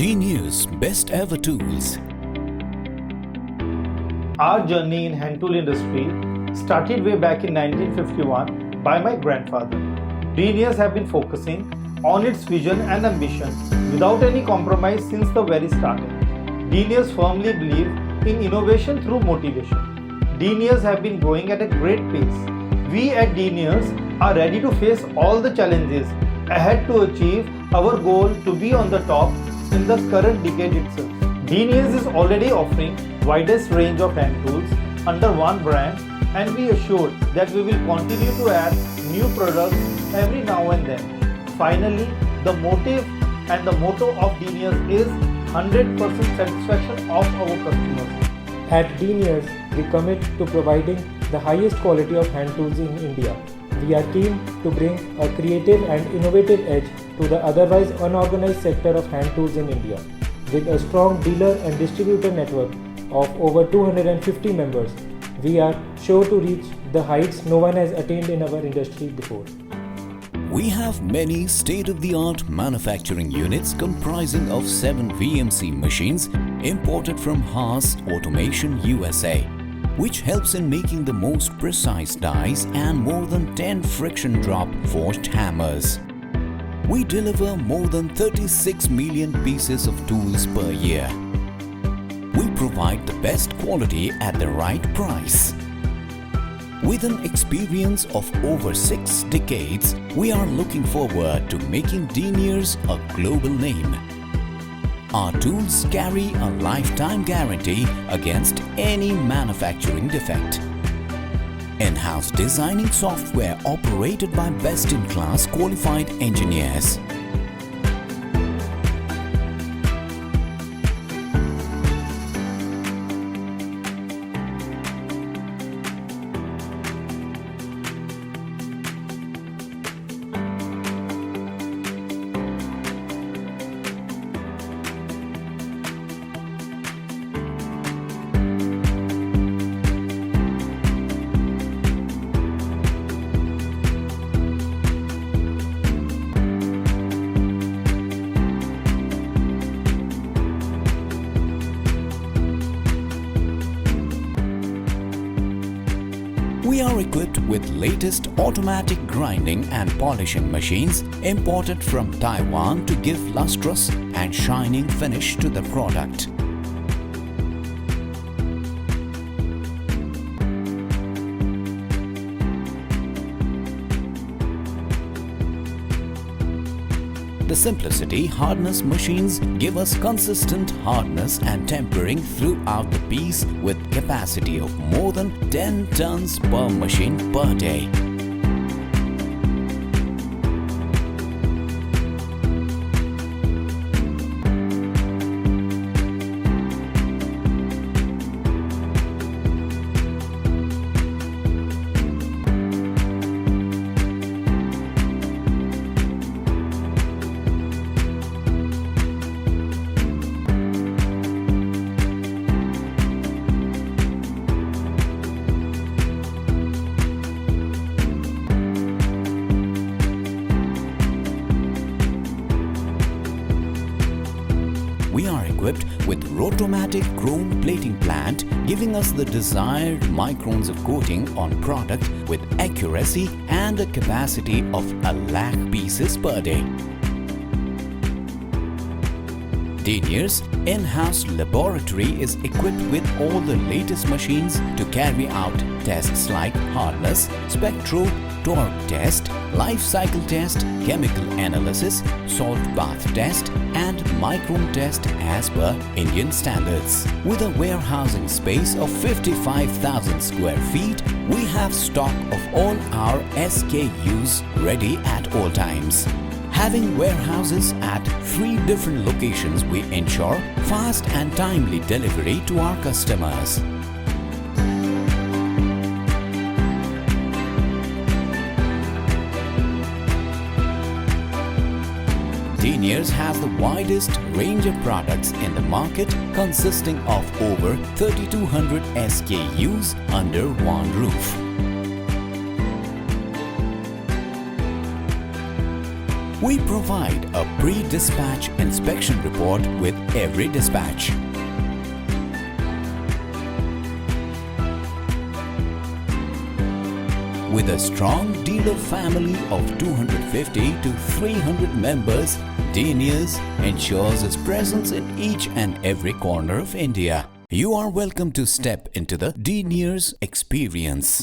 Neers best ever tools. Our journey in hand tool industry started way back in 1951 by my grandfather. Neers have been focusing on its vision and ambition without any compromise since the very start. Neers firmly believe in innovation through motivation. Neers have been growing at a great pace. We at Neers are ready to face all the challenges ahead to achieve our goal to be on the top in the current decade itself. Neers is already offering widest range of hand tools under one brand, and we assure that we will continue to add new products every now and then. Finally, the motive and the motto of Neers is 100% satisfaction of our customers. At Neers, we commit to providing the highest quality of hand tools in India. We are keen to bring a creative and innovative edge to the otherwise unorganized sector of hand tools in India. With a strong dealer and distributor network of over 250 members, we are sure to reach the heights no one has attained in our industry before. We have many state-of-the-art manufacturing units comprising of 7 VMC machines imported from Haas Automation USA, which helps in making the most precise dies and more than 10 friction drop forged hammers. We deliver more than 36 million pieces of tools per year. We provide the best quality at the right price. With an experience of over 6 decades, we are looking forward to making Neers a global name. Our tools carry a lifetime guarantee against any manufacturing defect. In-house designing software operated by best-in-class qualified engineers. We are equipped with latest automatic grinding and polishing machines imported from Taiwan to give lustrous and shining finish to the product. The Simplicity hardness machines give us consistent hardness and tempering throughout the piece with capacity of more than 10 tons per machine per day. We are equipped with rotomatic chrome plating plant, giving us the desired microns of coating on product with accuracy and a capacity of 1,00,000 pieces per day. Neers in-house laboratory is equipped with all the latest machines to carry out tests like hardness, spectro, torque test, life cycle test, chemical analysis, salt bath test and micron test as per Indian standards. With a warehousing space of 55,000 square feet, we have stock of all our SKUs ready at all times. Having warehouses at 3 different locations, we ensure fast and timely delivery to our customers. Neers has the widest range of products in the market, consisting of over 3,200 SKUs under one roof. We provide a pre-dispatch inspection report with every dispatch. With a strong dealer family of 250 to 300 members, Neers ensures its presence in each and every corner of India. You are welcome to step into the Neers experience.